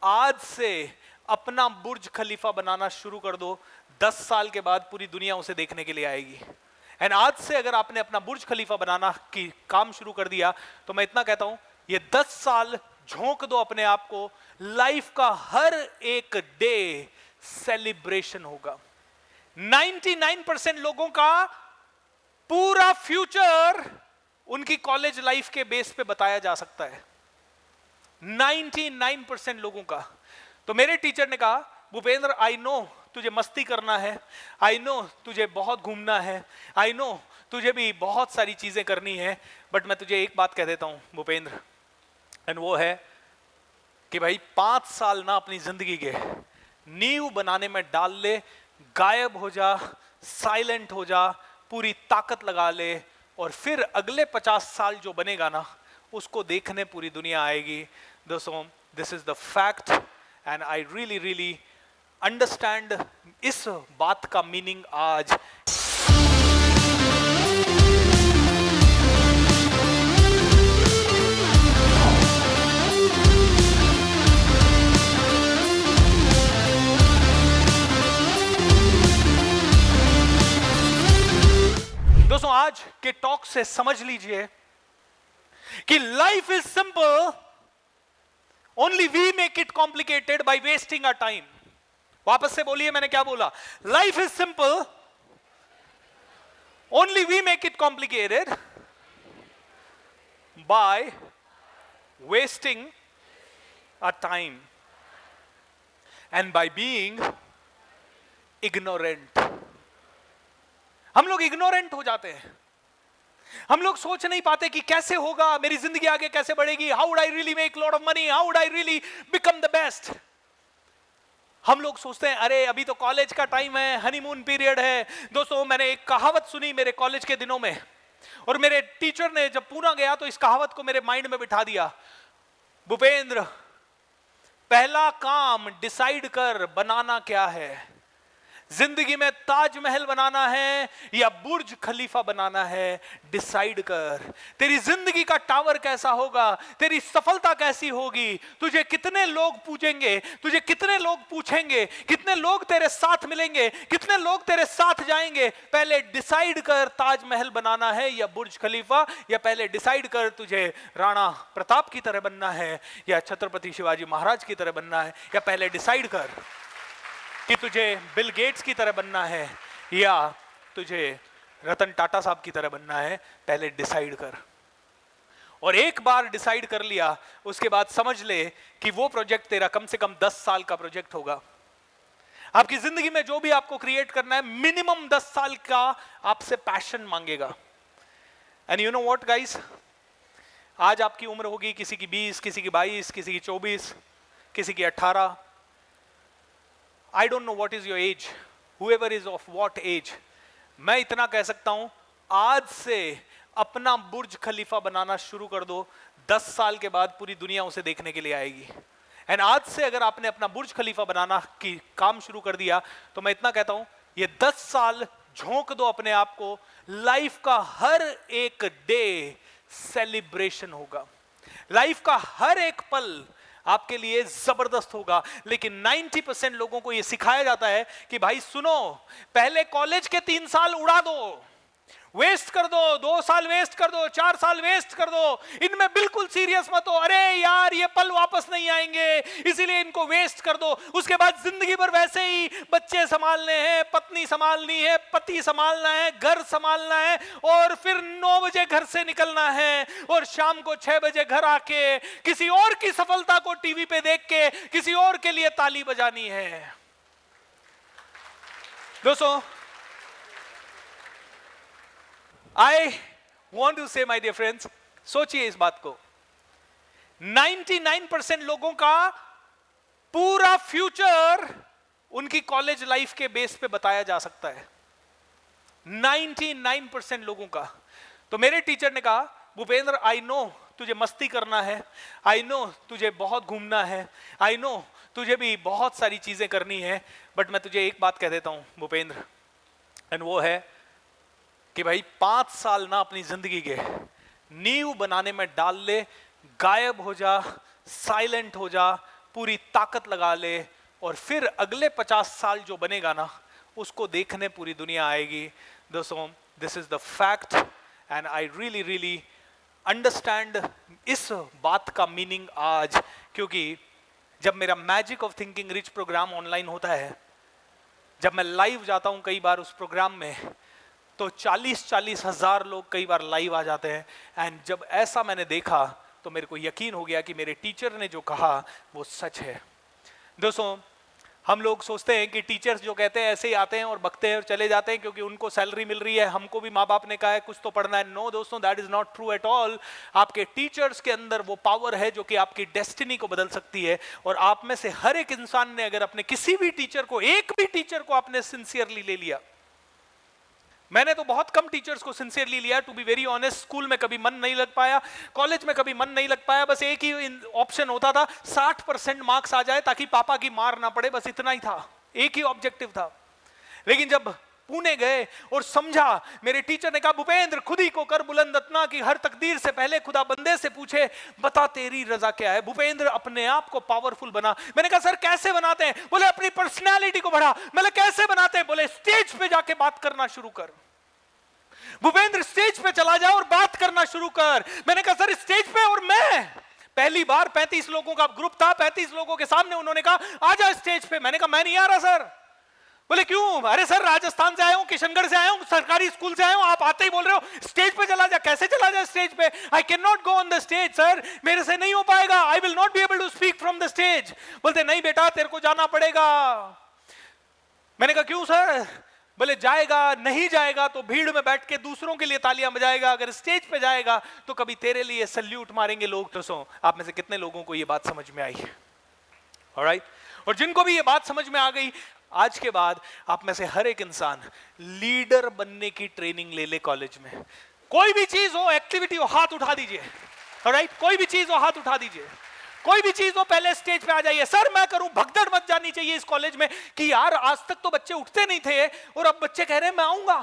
आज से अपना बुर्ज खलीफा बनाना शुरू कर दो, 10 साल के बाद पूरी दुनिया उसे देखने के लिए आएगी। एंड आज से अगर आपने अपना बुर्ज खलीफा बनाना की काम शुरू कर दिया तो मैं इतना कहता हूं, ये 10 साल झोंक दो अपने आप को, लाइफ का हर एक डे सेलिब्रेशन होगा। 99% लोगों का पूरा फ्यूचर उनकी कॉलेज लाइफ के बेस पे बताया जा सकता है, 99% लोगों का। तो मेरे टीचर ने कहा, भूपेंद्र आई नो तुझे मस्ती करना है, आई नो तुझे बहुत घूमना है, आई नो तुझे भी बहुत सारी चीजें करनी है, बट मैं तुझे एक बात कह देता हूं भूपेंद्र, एंड वो है कि भाई 5 साल ना अपनी जिंदगी के नींव बनाने में डाल ले, गायब हो जा, साइलेंट हो जा, पूरी ताकत लगा ले, और फिर अगले 50 साल जो बनेगा ना उसको देखने पूरी दुनिया आएगी। दोस्तों, this is the fact and I really really understand इस बात का मीनिंग आज। दोस्तों, आज के टॉक से समझ लीजिए कि life is simple, only we make it complicated by wasting our time. वापस से बोलिए, मैंने क्या बोला? Life is simple, only we make it complicated by wasting our time and by being ignorant. हम लोग इग्नोरेंट हो जाते हैं, हम लोग सोच नहीं पाते कि कैसे होगा, मेरी जिंदगी आगे कैसे बढ़ेगी, how would I really make lot of money, how would I really become the best. हम लोग सोचते हैं अरे अभी तो कॉलेज का टाइम है, हनीमून पीरियड है। दोस्तों, मैंने एक कहावत सुनी मेरे कॉलेज के दिनों में, और मेरे टीचर ने जब पूरा गया तो इस कहावत को मेरे माइंड में बिठा दिया, भूपेंद्र पहला काम डिसाइड कर बनाना क्या है। जिंदगी में ताजमहल बनाना है या बुर्ज खलीफा बनाना है, डिसाइड कर। तेरी जिंदगी का टावर कैसा होगा, तेरी सफलता कैसी होगी, तुझे कितने लोग पूजेंगे, तुझे कितने लोग पूछेंगे, कितने लोग तेरे साथ मिलेंगे, कितने लोग तेरे साथ जाएंगे। पहले डिसाइड कर ताजमहल बनाना है या बुर्ज खलीफा, या पहले डिसाइड कर तुझे राणा प्रताप की तरह बनना है या छत्रपति शिवाजी महाराज की तरह बनना है, या पहले डिसाइड कर कि तुझे बिल गेट्स की तरह बनना है या तुझे रतन टाटा साहब की तरह बनना है। पहले डिसाइड कर, और एक बार डिसाइड कर लिया उसके बाद समझ ले कि वो प्रोजेक्ट तेरा कम से कम 10 साल का प्रोजेक्ट होगा। आपकी जिंदगी में जो भी आपको क्रिएट करना है, मिनिमम 10 साल का आपसे पैशन मांगेगा। And you know what guys, आज आपकी उम्र होगी किसी की 20, किसी की 22, किसी की 24, किसी की 18। I don't know what is your age, whoever is of what age. मैं इतना कह सकता हूं, आज से अपना बुर्ज खलीफा बनाना शुरू कर दो, 10 साल के बाद पूरी दुनिया उसे देखने के लिए आएगी। एंड आज से अगर आपने अपना बुर्ज खलीफा बनाना की काम शुरू कर दिया तो मैं इतना कहता हूं, ये 10 साल झोंक दो अपने आप को, लाइफ का हर एक डे सेलिब्रेशन होगा। लाइफ का हर एक पल आपके लिए जबरदस्त होगा। लेकिन 90% लोगों को यह सिखाया जाता है कि भाई सुनो, पहले कॉलेज के 3 साल उड़ा दो, वेस्ट कर दो, 2 साल वेस्ट कर दो, 4 साल वेस्ट कर दो, इनमें बिल्कुल सीरियस मत हो, अरे यार ये पल वापस नहीं आएंगे इसीलिए इनको वेस्ट कर दो। उसके बाद जिंदगी भर वैसे ही बच्चे संभालने हैं, पत्नी संभालनी है, पति संभालना है, घर संभालना है, और फिर 9 बजे घर से निकलना है, और शाम को 6 बजे घर आके किसी और की सफलता को टीवी पे देख के किसी और के लिए ताली बजानी है। दोस्तों, I want to say my dear friends, सोचिए इस बात को, 99% लोगों का पूरा फ्यूचर उनकी कॉलेज लाइफ के बेस पे बताया जा सकता है, 99% लोगों का। तो मेरे टीचर ने कहा, भूपेंद्र आई नो तुझे मस्ती करना है, आई नो तुझे बहुत घूमना है, आई नो तुझे भी बहुत सारी चीजें करनी है, बट मैं तुझे एक बात कह देता हूं भूपेंद्र, एंड वो है कि भाई 5 साल ना अपनी जिंदगी के नींव बनाने में डाल ले, गायब हो जा, साइलेंट हो जा, पूरी ताकत लगा ले और फिर अगले 50 साल जो बनेगा ना, उसको देखने पूरी दुनिया आएगी। दोस्तों, this is the fact and I really really understand इस बात का मीनिंग आज, क्योंकि जब मेरा magic of thinking rich programme online होता है, जब मैं लाइव जाता हूं कई बार उस प्रोग्राम में, तो 40-40 हजार लोग कई बार लाइव आ जाते हैं। एंड जब ऐसा मैंने देखा तो मेरे को यकीन हो गया कि मेरे टीचर ने जो कहा वो सच है। दोस्तों, हम लोग सोचते हैं कि टीचर्स जो कहते हैं ऐसे ही आते हैं और बकते हैं और चले जाते हैं क्योंकि उनको सैलरी मिल रही है, हमको भी माँ बाप ने कहा है कुछ तो पढ़ना है। नो दोस्तों, that is not true at all. आपके टीचर्स के अंदर वो पावर है जो कि आपकी डेस्टिनी को बदल सकती है। और आप में से हर एक इंसान ने अगर अपने किसी भी टीचर को, एक भी टीचर को आपने सिंसियरली ले लिया, मैंने तो बहुत कम टीचर्स को सिंसियरली लिया, to be very honest. School में कभी मन नहीं लग पाया, कॉलेज में कभी मन नहीं लग पाया, बस एक ही ऑप्शन होता था 60% मार्क्स आ जाए ताकि पापा की मार ना पड़े, बस इतना ही था, एक ही ऑब्जेक्टिव था। लेकिन जब पुणे गए और समझा, मेरे टीचर ने कहा भूपेंद्र खुद ही को कर बुलंद अपना कि हर तकदीर से पहले खुदा बंदे से पूछे बता तेरी रजा क्या है। भूपेंद्र अपने आप को पावरफुल बना। मैंने कहा सर कैसे बनाते हैं? बोले अपनी पर्सनैलिटी को बढ़ा। मैंने कैसे बनाते हैं? बोले स्टेज पे जाके बात करना शुरू कर। भूपेंद्र स्टेज पे चला जा और बात करना शुरू कर। मैंने कहा सर स्टेज पे? और मैं पहली बार 35 लोगों का ग्रुप था, 35 लोगों के सामने उन्होंने कहा आ जा स्टेज पे। मैंने कहा मैं नहीं आ रहा सर। बोले क्यों? अरे सर राजस्थान से आया हूं, किशनगढ़ से आया हूं, सरकारी स्कूल से आया हूं, आप आते ही बोल रहे हो स्टेज पे चला जा। कैसे चला जा स्टेज पे? I can not go on the stage sir, मेरे से नहीं हो पाएगा, I will not be able to speak from the stage. बोलते नहीं बेटा तेरे को जाना पड़ेगा। मैंने कहा क्यों सर? बोले जाएगा, नहीं जाएगा तो भीड़ में बैठ के दूसरों के लिए तालियां बजाएगा, अगर स्टेज पे जाएगा तो कभी तेरे लिए सल्यूट मारेंगे लोग। दोस्तों, आप में से कितने लोगों को ये बात समझ में आई? ऑलराइट, और जिनको भी ये बात समझ में आ गई, आज के बाद आप में से हर एक इंसान लीडर बनने की ट्रेनिंग ले ले कॉलेज में। कोई भी चीज हो, एक्टिविटी हो, हाथ उठा दीजिए। ऑलराइट, कोई भी चीज हो हाथ उठा दीजिए। कोई भी चीज हो पहले स्टेज पे आ जाइए। सर मैं करूं, भगदड़ मत जानी चाहिए इस कॉलेज में कि यार आज तक तो बच्चे उठते नहीं थे और अब बच्चे कह रहे हैं मैं आऊंगा।